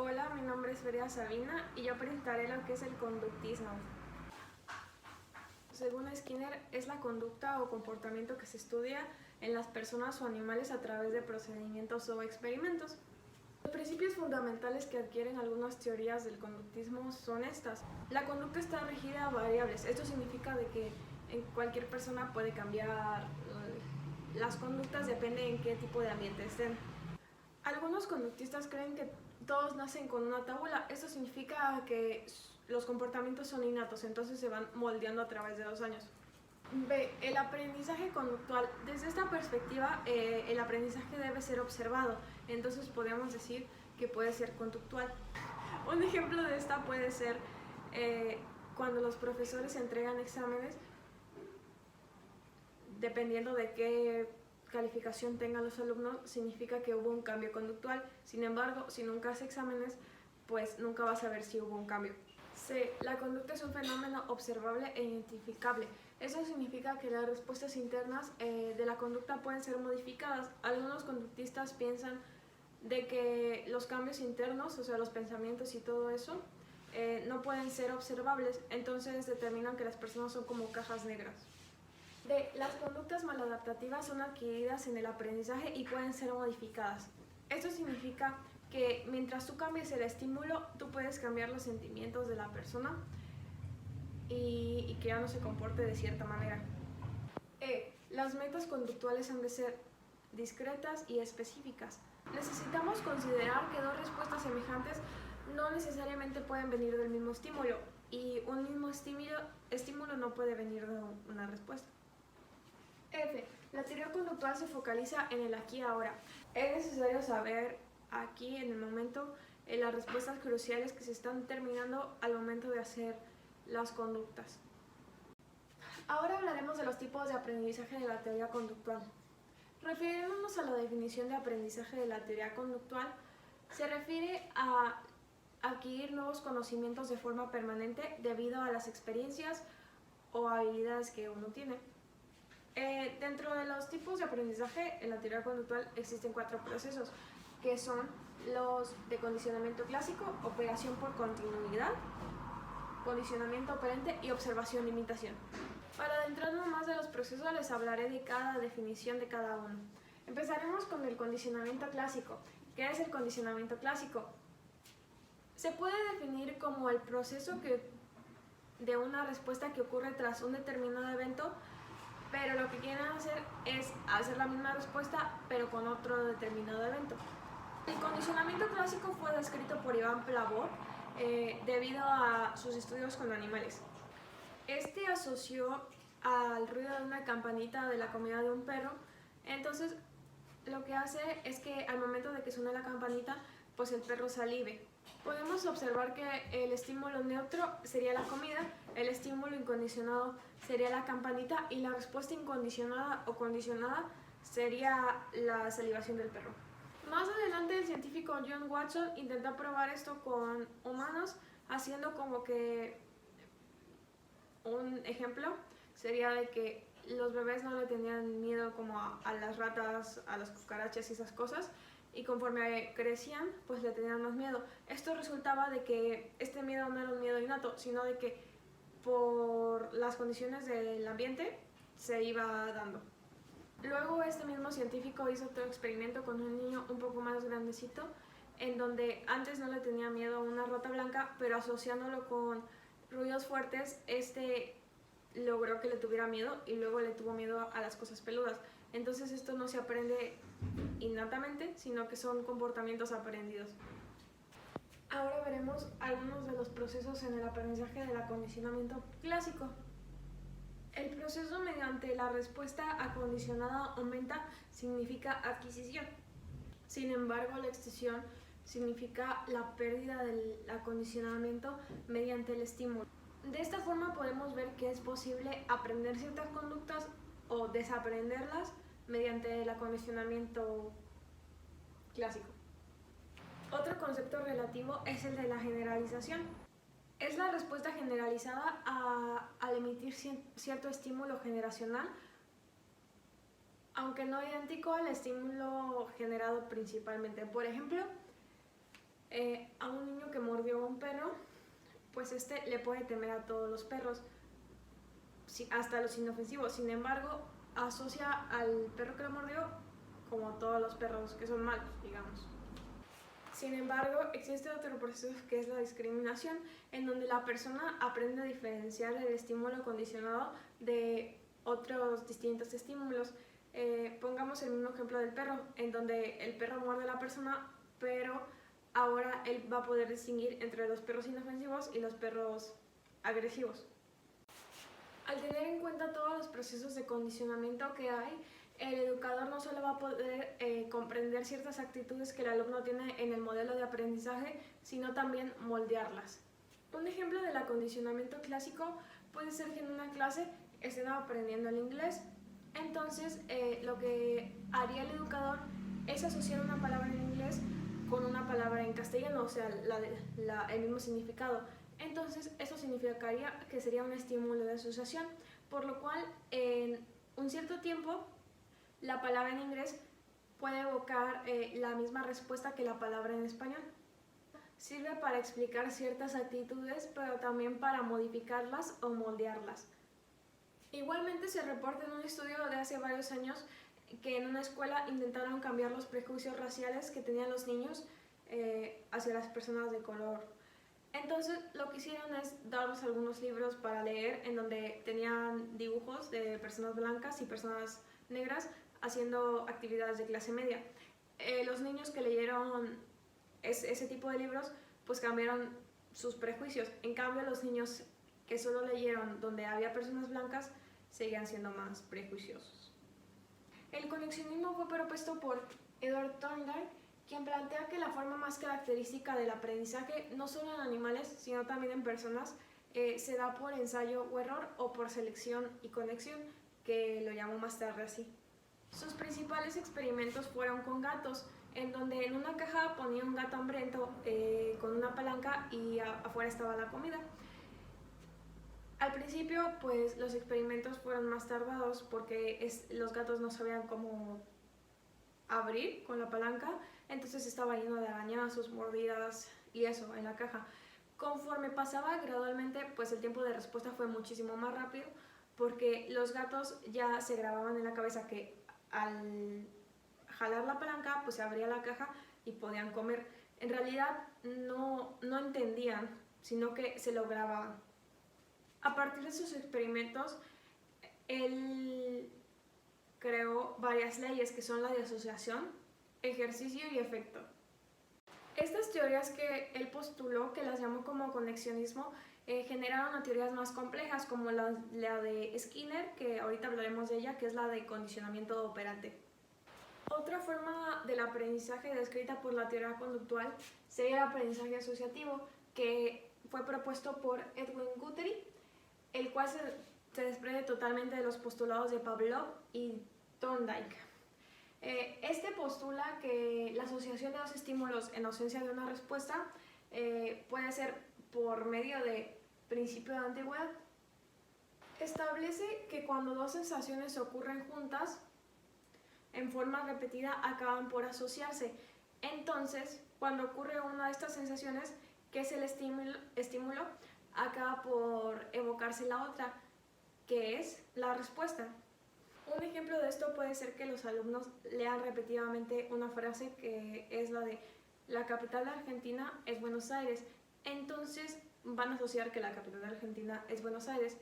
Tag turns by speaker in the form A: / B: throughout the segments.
A: Hola, mi nombre es Feria Sabina y yo presentaré lo que es el conductismo. Según Skinner, es la conducta o comportamiento que se estudia en las personas o animales a través de procedimientos o experimentos. Los principios fundamentales que adquieren algunas teorías del conductismo son estas. La conducta está regida a variables. Esto significa de que en cualquier persona puede cambiar las conductas, depende en qué tipo de ambiente estén. Algunos conductistas creen que todos nacen con una tabula. Esto significa que los comportamientos son innatos, entonces se van moldeando a través de los años. B. El aprendizaje conductual. Desde esta perspectiva, el aprendizaje debe ser observado, entonces podemos decir que puede ser conductual. Un ejemplo de esta puede ser cuando los profesores entregan exámenes, dependiendo de qué calificación tengan los alumnos, significa que hubo un cambio conductual. Sin embargo, si nunca haces exámenes, pues nunca vas a ver si hubo un cambio. C. La conducta es un fenómeno observable e identificable. Eso significa que las respuestas internas de la conducta pueden ser modificadas. Algunos conductistas piensan de que los cambios internos, o sea, los pensamientos y todo eso, no pueden ser observables, entonces determinan que las personas son como cajas negras. D. Las conductas maladaptativas son adquiridas en el aprendizaje y pueden ser modificadas. Esto significa que mientras tú cambies el estímulo, tú puedes cambiar los sentimientos de la persona y que ya no se comporte de cierta manera. E. Las metas conductuales han de ser discretas y específicas. Necesitamos considerar que dos respuestas semejantes no necesariamente pueden venir del mismo estímulo y un mismo estímulo no puede venir de una respuesta. F. La teoría conductual se focaliza en el aquí y ahora. Es necesario saber aquí, en el momento, las respuestas cruciales que se están determinando al momento de hacer las conductas. Ahora hablaremos de los tipos de aprendizaje de la teoría conductual. Refiriéndonos a la definición de aprendizaje de la teoría conductual, se refiere a adquirir nuevos conocimientos de forma permanente debido a las experiencias o habilidades que uno tiene. Dentro de los tipos de aprendizaje en la teoría conductual existen 4 procesos, que son los de condicionamiento clásico, operación por continuidad, condicionamiento operante y observación de imitación. Para adentrarnos más de los procesos les hablaré de cada definición de cada uno. Empezaremos con el condicionamiento clásico. ¿Qué es el condicionamiento clásico? Se puede definir como el proceso de una respuesta que ocurre tras un determinado evento, pero lo que quieren hacer es hacer la misma respuesta, pero con otro determinado evento. El condicionamiento clásico fue descrito por Ivan Plavov debido a sus estudios con animales. Este asoció al ruido de una campanita de la comida de un perro, entonces lo que hace es que al momento de que suene la campanita, pues el perro salive. Podemos observar que el estímulo neutro sería la comida, el estímulo incondicionado sería la campanita y la respuesta incondicionada o condicionada sería la salivación del perro. Más adelante el científico John Watson intentó probar esto con humanos, haciendo como que un ejemplo sería de que los bebés no le tenían miedo como a las ratas, a las cucarachas y esas cosas, y conforme crecían pues le tenían más miedo. Esto resultaba de que este miedo no era un miedo innato, sino de que por las condiciones del ambiente se iba dando. Luego este mismo científico hizo otro experimento con un niño un poco más grandecito, en donde antes no le tenía miedo a una rata blanca, pero asociándolo con ruidos fuertes, este logró que le tuviera miedo y luego le tuvo miedo a las cosas peludas. Entonces esto no se aprende innatamente, sino que son comportamientos aprendidos. Ahora veremos algunos de los procesos en el aprendizaje del acondicionamiento clásico. El proceso mediante la respuesta acondicionada aumenta significa adquisición. Sin embargo, la extinción significa la pérdida del acondicionamiento mediante el estímulo. De esta forma podemos ver que es posible aprender ciertas conductas o desaprenderlas mediante el acondicionamiento clásico. Otro concepto relativo es el de la generalización. Es la respuesta generalizada al emitir cierto estímulo generacional, aunque no idéntico al estímulo generado principalmente. Por ejemplo, a un niño que mordió a un perro, pues este le puede temer a todos los perros, hasta los inofensivos. Sin embargo, asocia al perro que lo mordió como todos los perros que son malos, digamos. Sin embargo, existe otro proceso que es la discriminación, en donde la persona aprende a diferenciar el estímulo condicionado de otros distintos estímulos. Pongamos el mismo ejemplo del perro, en donde el perro muerde a la persona, pero ahora él va a poder distinguir entre los perros inofensivos y los perros agresivos. Al tener en cuenta todos los procesos de condicionamiento que hay, el educador no solo va a poder comprender ciertas actitudes que el alumno tiene en el modelo de aprendizaje, sino también moldearlas. Un ejemplo del acondicionamiento clásico puede ser que en una clase estén aprendiendo el inglés. Entonces, lo que haría el educador es asociar una palabra en inglés con una palabra en castellano, o sea, el mismo significado. Entonces, eso significaría que sería un estímulo de asociación, por lo cual, en un cierto tiempo, la palabra en inglés puede evocar la misma respuesta que la palabra en español. Sirve para explicar ciertas actitudes, pero también para modificarlas o moldearlas. Igualmente se reporta en un estudio de hace varios años que en una escuela intentaron cambiar los prejuicios raciales que tenían los niños hacia las personas de color. Entonces lo que hicieron es darles algunos libros para leer en donde tenían dibujos de personas blancas y personas negras haciendo actividades de clase media. Los niños que leyeron ese tipo de libros pues cambiaron sus prejuicios. En cambio, los niños que solo leyeron donde había personas blancas seguían siendo más prejuiciosos. El conexionismo fue propuesto por Edward Thorndike, quien plantea que la forma más característica del aprendizaje, no solo en animales, sino también en personas, se da por ensayo o error o por selección y conexión, que lo llamó más tarde así. Sus principales experimentos fueron con gatos, en donde en una caja ponía un gato hambriento con una palanca y afuera estaba la comida. Al principio, pues los experimentos fueron más tardados porque los gatos no sabían cómo abrir con la palanca, entonces estaba lleno de arañazos, mordidas y eso en la caja. Conforme pasaba gradualmente, pues el tiempo de respuesta fue muchísimo más rápido porque los gatos ya se grababan en la cabeza que al jalar la palanca pues se abría la caja y podían comer. En realidad no entendían, sino que se lo grababan. A partir de sus experimentos, él creó varias leyes que son la de asociación, ejercicio y efecto. Estas teorías que él postuló, que las llamó como conexionismo, generaron a teorías más complejas como la de Skinner, que ahorita hablaremos de ella, que es la de condicionamiento operante. Otra forma del aprendizaje descrita por la teoría conductual sería el aprendizaje asociativo, que fue propuesto por Edwin Guthrie, el cual se desprende totalmente de los postulados de Pavlov y Thorndike. Este postula que la asociación de dos estímulos en ausencia de una respuesta puede ser por medio de principio de antigüedad. Establece que cuando dos sensaciones ocurren juntas, en forma repetida, acaban por asociarse. Entonces, cuando ocurre una de estas sensaciones, que es el estímulo, acaba por evocarse la otra, que es la respuesta. Un ejemplo de esto puede ser que los alumnos lean repetidamente una frase que es la de la capital de Argentina es Buenos Aires. Entonces van a asociar que la capital de Argentina es Buenos Aires.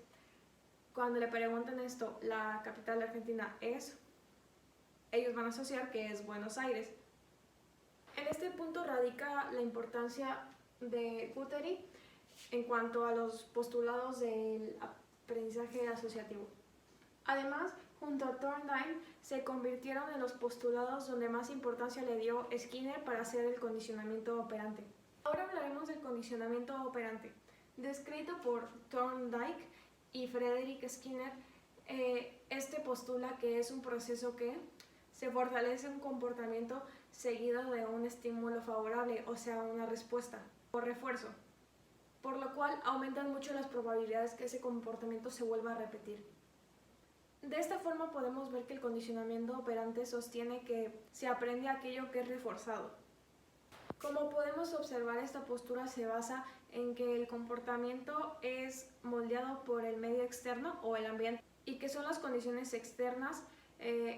A: Cuando le preguntan esto, la capital de Argentina es, ellos van a asociar que es Buenos Aires. En este punto radica la importancia de Guthrie en cuanto a los postulados del aprendizaje asociativo. Además, junto a Thorndike, se convirtieron en los postulados donde más importancia le dio Skinner para hacer el condicionamiento operante. Ahora hablaremos del condicionamiento operante. Descrito por Thorndike y Frederick Skinner, este postula que es un proceso que se fortalece un comportamiento seguido de un estímulo favorable, o sea, una respuesta o refuerzo, por lo cual aumentan mucho las probabilidades que ese comportamiento se vuelva a repetir. De esta forma podemos ver que el condicionamiento operante sostiene que se aprende aquello que es reforzado. Como podemos observar, esta postura se basa en que el comportamiento es moldeado por el medio externo o el ambiente y que son las condiciones externas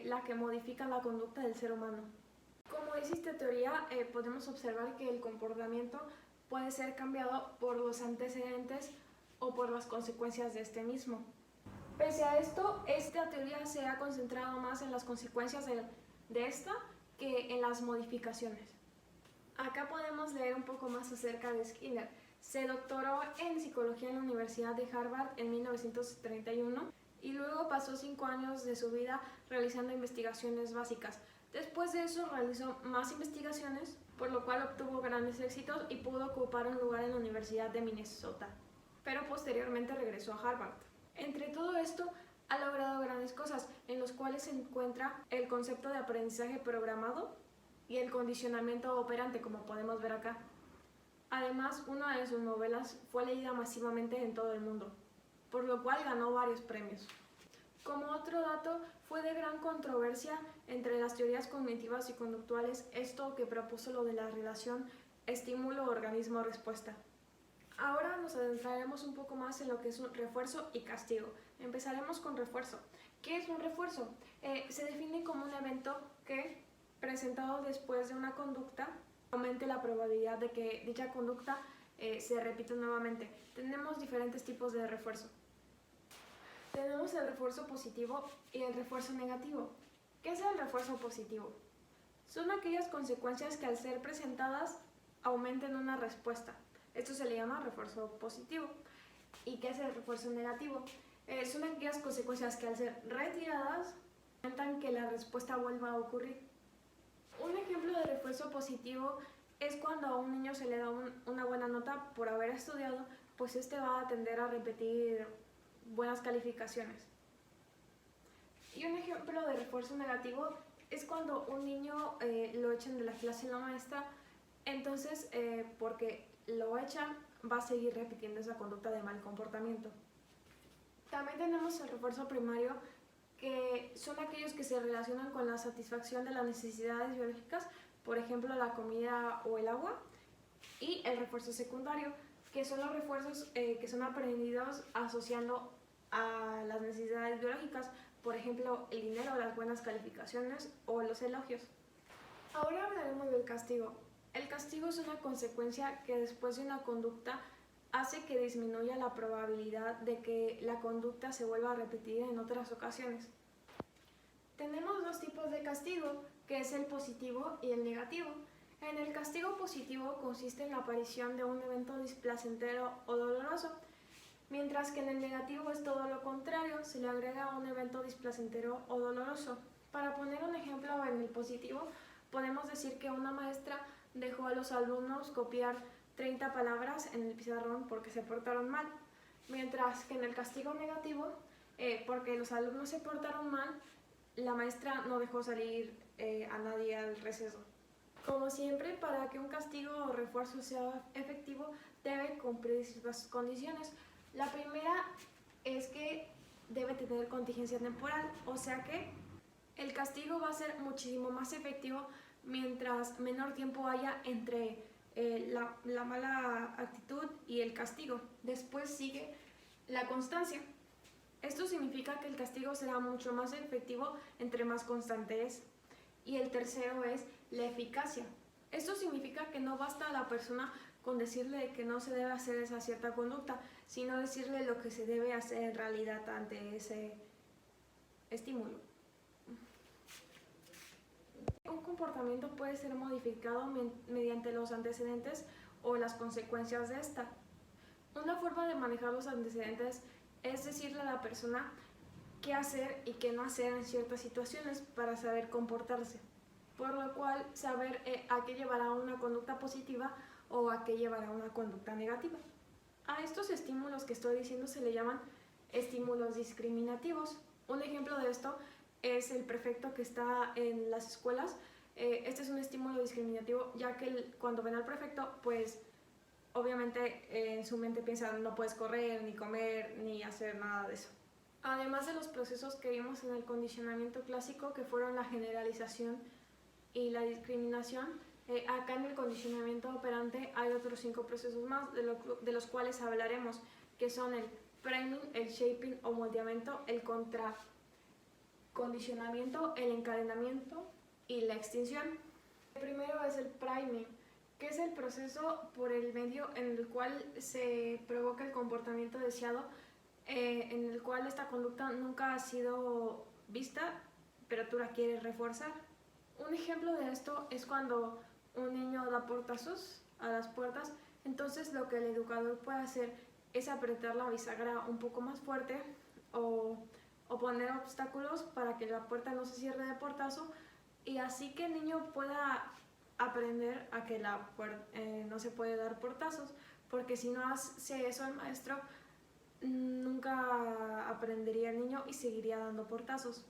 A: las que modifican la conducta del ser humano. Como dice esta teoría, podemos observar que el comportamiento puede ser cambiado por los antecedentes o por las consecuencias de este mismo. Pese a esto, esta teoría se ha concentrado más en las consecuencias de esta que en las modificaciones. Acá podemos leer un poco más acerca de Skinner. Se doctoró en psicología en la Universidad de Harvard en 1931 y luego pasó 5 años de su vida realizando investigaciones básicas. Después de eso realizó más investigaciones, por lo cual obtuvo grandes éxitos y pudo ocupar un lugar en la Universidad de Minnesota, pero posteriormente regresó a Harvard. Entre todo esto, ha logrado grandes cosas, en los cuales se encuentra el concepto de aprendizaje programado y el condicionamiento operante, como podemos ver acá. Además, una de sus novelas fue leída masivamente en todo el mundo, por lo cual ganó varios premios. Como otro dato, fue de gran controversia entre las teorías cognitivas y conductuales esto que propuso lo de la relación estímulo-organismo-respuesta. Ahora nos adentraremos un poco más en lo que es un refuerzo y castigo. Empezaremos con refuerzo. ¿Qué es un refuerzo? Se define como un evento que, presentado después de una conducta, aumente la probabilidad de que dicha conducta se repita nuevamente. Tenemos diferentes tipos de refuerzo. Tenemos el refuerzo positivo y el refuerzo negativo. ¿Qué es el refuerzo positivo? Son aquellas consecuencias que al ser presentadas aumenten una respuesta. Esto se le llama refuerzo positivo. ¿Y qué es el refuerzo negativo? Son aquellas consecuencias que al ser retiradas aumentan que la respuesta vuelva a ocurrir. Un ejemplo de refuerzo positivo es cuando a un niño se le da una buena nota por haber estudiado, pues este va a tender a repetir buenas calificaciones. Y un ejemplo de refuerzo negativo es cuando un niño lo echan de la clase la maestra, entonces porque lo echan va a seguir repitiendo esa conducta de mal comportamiento. También tenemos el refuerzo primario, que son aquellos que se relacionan con la satisfacción de las necesidades biológicas, por ejemplo la comida o el agua, y el refuerzo secundario, que son los refuerzos que son aprendidos asociando a las necesidades biológicas, por ejemplo el dinero, las buenas calificaciones o los elogios. Ahora hablaremos del castigo. El castigo es una consecuencia que después de una conducta hace que disminuya la probabilidad de que la conducta se vuelva a repetir en otras ocasiones. Tenemos dos tipos de castigo, que es el positivo y el negativo. En el castigo positivo consiste en la aparición de un evento displacentero o doloroso, mientras que en el negativo es todo lo contrario, se le agrega un evento displacentero o doloroso. Para poner un ejemplo en el positivo, podemos decir que una maestra dejó a los alumnos copiar 30 palabras en el pizarrón porque se portaron mal, mientras que en el castigo negativo, porque los alumnos se portaron mal, la maestra no dejó salir a nadie al receso. Como siempre, para que un castigo o refuerzo sea efectivo, debe cumplir ciertas condiciones. La primera es que debe tener contingencia temporal, o sea que el castigo va a ser muchísimo más efectivo mientras menor tiempo haya entre la mala actitud y el castigo. Después sigue la constancia. Esto significa que el castigo será mucho más efectivo entre más constante es. Y el tercero es la eficacia. Esto significa que no basta a la persona con decirle que no se debe hacer esa cierta conducta, sino decirle lo que se debe hacer en realidad ante ese estímulo. Un comportamiento puede ser modificado mediante los antecedentes o las consecuencias de esta. Una forma de manejar los antecedentes es decirle a la persona qué hacer y qué no hacer en ciertas situaciones para saber comportarse, por lo cual saber a qué llevará una conducta positiva o a qué llevará una conducta negativa. A estos estímulos que estoy diciendo se le llaman estímulos discriminativos. Un ejemplo de esto es el prefecto que está en las escuelas. Este es un estímulo discriminativo, ya que cuando ven al prefecto, pues obviamente en su mente piensan no puedes correr, ni comer, ni hacer nada de eso. Además de los procesos que vimos en el condicionamiento clásico, que fueron la generalización y la discriminación, Acá en el condicionamiento operante hay otros 5 procesos más, de los cuales hablaremos, que son el priming, el shaping o moldeamiento, el contracondicionamiento, el encadenamiento y la extinción. El primero es el priming, que es el proceso por el medio en el cual se provoca el comportamiento deseado, en el cual esta conducta nunca ha sido vista, pero tú la quieres reforzar. Un ejemplo de esto es cuando un niño da portazos a las puertas, entonces lo que el educador puede hacer es apretar la bisagra un poco más fuerte o poner obstáculos para que la puerta no se cierre de portazo, y así que el niño pueda aprender a que no se puede dar portazos, porque si no hace eso el maestro, nunca aprendería el niño y seguiría dando portazos.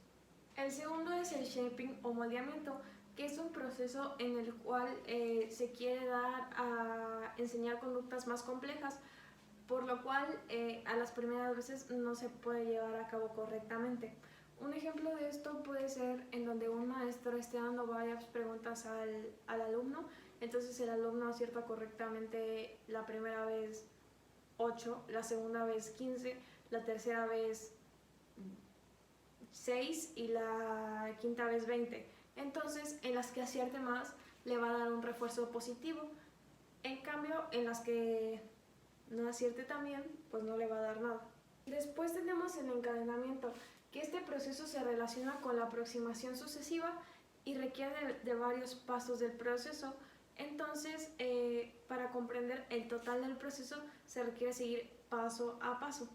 A: El segundo es el shaping o moldeamiento, que es un proceso en el cual se quiere dar a enseñar conductas más complejas, por lo cual a las primeras veces no se puede llevar a cabo correctamente. Un ejemplo de esto puede ser en donde un maestro esté dando varias preguntas al alumno, entonces el alumno acierta correctamente la primera vez 8, la segunda vez 15, la tercera vez 6 y la quinta vez 20. Entonces, en las que acierte más, le va a dar un refuerzo positivo. En cambio, en las que no acierte también, pues no le va a dar nada. Después tenemos el encadenamiento, que este proceso se relaciona con la aproximación sucesiva y requiere de varios pasos del proceso. Entonces, para comprender el total del proceso, se requiere seguir paso a paso.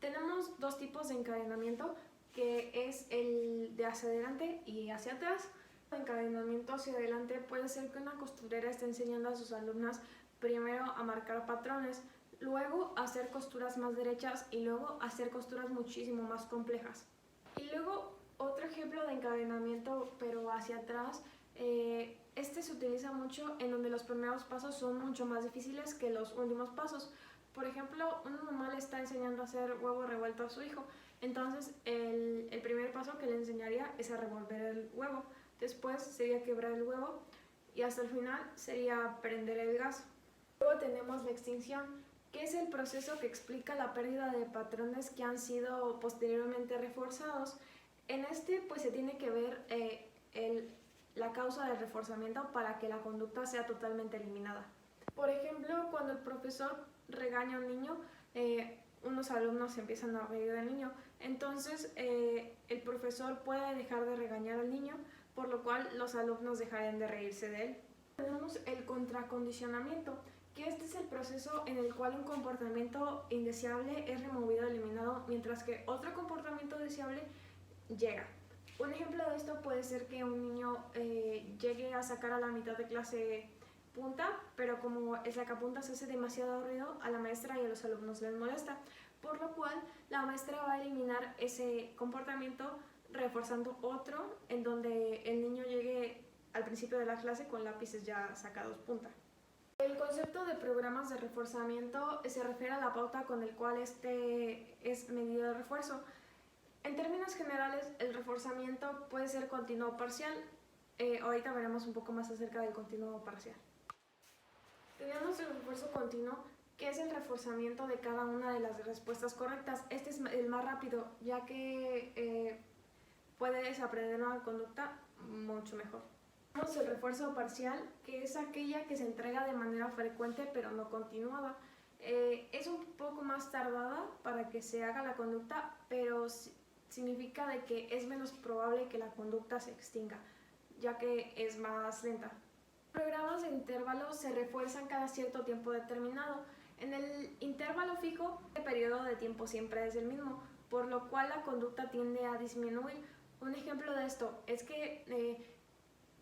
A: Tenemos 2 tipos de encadenamiento, que es el de hacia adelante y hacia atrás. El encadenamiento hacia adelante puede ser que una costurera esté enseñando a sus alumnas primero a marcar patrones, luego a hacer costuras más derechas y luego a hacer costuras muchísimo más complejas. Y luego otro ejemplo de encadenamiento pero hacia atrás, este se utiliza mucho en donde los primeros pasos son mucho más difíciles que los últimos pasos. Por ejemplo, una mamá le está enseñando a hacer huevo revuelto a su hijo, entonces el primer paso que le enseñaría es a revolver el huevo, después sería quebrar el huevo y hasta el final sería prender el gas. Luego tenemos la extinción, que es el proceso que explica la pérdida de patrones que han sido posteriormente reforzados. En este pues se tiene que ver la causa del reforzamiento para que la conducta sea totalmente eliminada. Por ejemplo, cuando el profesor regaña a un niño, unos alumnos empiezan a reír del niño, entonces el profesor puede dejar de regañar al niño, por lo cual los alumnos dejarán de reírse de él. Tenemos el contracondicionamiento, que este es el proceso en el cual un comportamiento indeseable es removido o eliminado, mientras que otro comportamiento deseable llega. Un ejemplo de esto puede ser que un niño llegue a sacar a la mitad de clase punta, pero como el sacapuntas hace demasiado ruido, a la maestra y a los alumnos les molesta, por lo cual la maestra va a eliminar ese comportamiento reforzando otro en donde el niño llegue al principio de la clase con lápices ya sacados punta. El concepto de programas de reforzamiento se refiere a la pauta con el cual este es medido de refuerzo. En términos generales, el reforzamiento puede ser continuo o parcial. Ahorita veremos un poco más acerca del continuo o parcial. Tenemos el refuerzo continuo, que es el reforzamiento de cada una de las respuestas correctas. Este es el más rápido, ya que puedes aprender una conducta mucho mejor. Tenemos el refuerzo parcial, que es aquella que se entrega de manera frecuente pero no continuada. Es un poco más tardada para que se haga la conducta, pero significa de que es menos probable que la conducta se extinga, ya que es más lenta. Los programas de intervalo se refuerzan cada cierto tiempo determinado. En el intervalo fijo, el periodo de tiempo siempre es el mismo, por lo cual la conducta tiende a disminuir. Un ejemplo de esto es que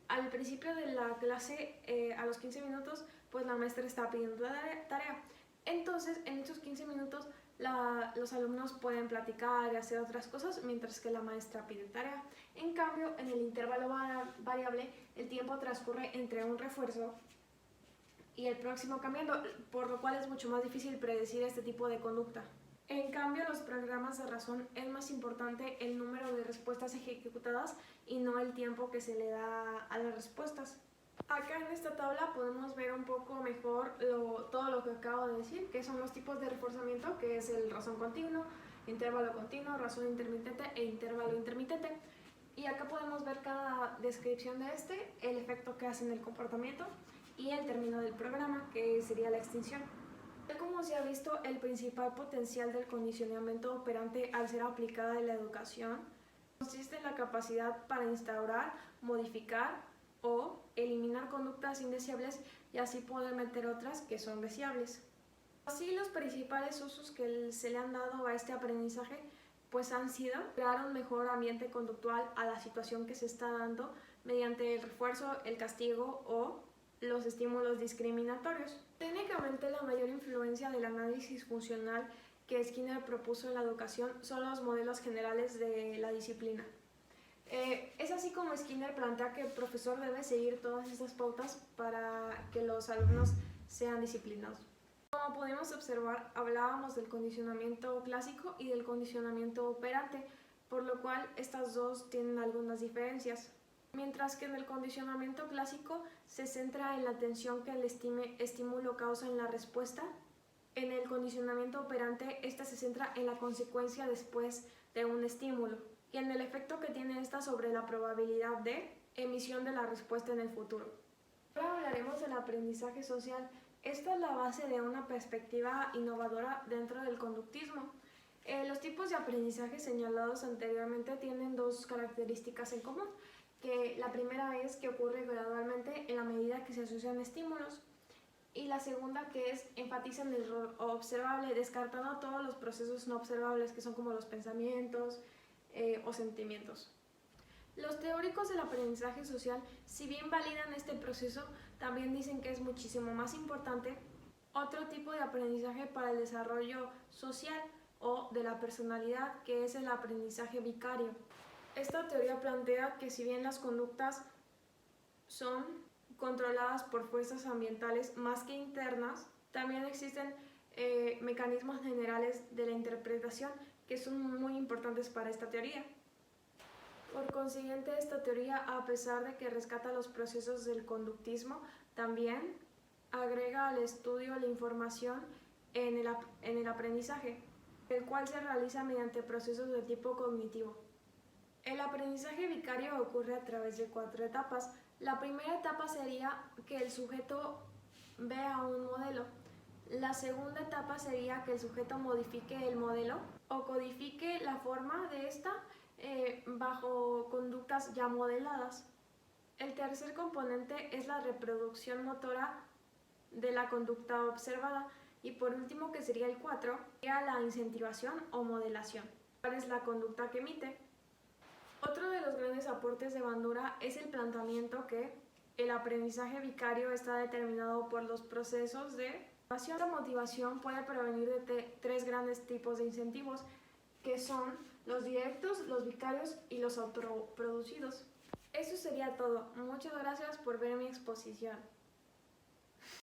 A: al principio de la clase, a los 15 minutos, pues la maestra está pidiendo la tarea. Entonces, en esos 15 minutos, los alumnos pueden platicar y hacer otras cosas mientras que la maestra pide tarea. En cambio, en el intervalo variable, el tiempo transcurre entre un refuerzo y el próximo cambiando, por lo cual es mucho más difícil predecir este tipo de conducta. En cambio, los programas de razón es más importante el número de respuestas ejecutadas y no el tiempo que se le da a las respuestas. Acá en esta tabla podemos ver un poco mejor todo lo que acabo de decir, que son los tipos de reforzamiento, que es el razón continuo, intervalo continuo, razón intermitente e intervalo intermitente. Y acá podemos ver cada descripción de el efecto que hace en el comportamiento y el término del programa, que sería la extinción. Como se ha visto, el principal potencial del condicionamiento operante al ser aplicada en la educación consiste en la capacidad para instaurar, modificar o eliminar conductas indeseables y así poder meter otras que son deseables. Así, los principales usos que se le han dado a este aprendizaje pues han sido crear un mejor ambiente conductual a la situación que se está dando mediante el refuerzo, el castigo o los estímulos discriminatorios. Técnicamente, la mayor influencia del análisis funcional que Skinner propuso en la educación son los modelos generales de la disciplina. Es así como Skinner plantea que el profesor debe seguir todas estas pautas para que los alumnos sean disciplinados. Como podemos observar, hablábamos del condicionamiento clásico y del condicionamiento operante, por lo cual estas dos tienen algunas diferencias. Mientras que en el condicionamiento clásico se centra en la tensión que el estímulo causa en la respuesta, en el condicionamiento operante esta se centra en la consecuencia después de un estímulo y en el efecto que tiene esta sobre la probabilidad de emisión de la respuesta en el futuro. Ahora hablaremos del aprendizaje social. Esta es la base de una perspectiva innovadora dentro del conductismo. Los tipos de aprendizaje señalados anteriormente tienen dos características en común, que la primera es que ocurre gradualmente en la medida que se asocian estímulos y la segunda que enfatiza en el rol observable, descartando todos los procesos no observables que son como los pensamientos o sentimientos. Los teóricos del aprendizaje social, si bien validan este proceso, también dicen que es muchísimo más importante otro tipo de aprendizaje para el desarrollo social o de la personalidad, que es el aprendizaje vicario. Esta teoría plantea que si bien las conductas son controladas por fuerzas ambientales más que internas, también existen mecanismos generales de la interpretación que son muy importantes para esta teoría. Por consiguiente, esta teoría, a pesar de que rescata los procesos del conductismo, también agrega al estudio la información en el aprendizaje, el cual se realiza mediante procesos de tipo cognitivo. El aprendizaje vicario ocurre a través de 4 etapas. La primera etapa sería que el sujeto vea un modelo. La segunda etapa sería que el sujeto modifique el modelo o codifique la forma de esta bajo conductas ya modeladas. El tercer componente es la reproducción motora de la conducta observada y por último, que sería el 4, sería la incentivación o modelación. ¿Cuál es la conducta que emite? Otro de los grandes aportes de Bandura es el planteamiento que el aprendizaje vicario está determinado por los procesos de motivación. La motivación puede provenir de 3 grandes tipos de incentivos, que son los directos, los vicarios y los autoproducidos. Eso sería todo. Muchas gracias por ver mi exposición.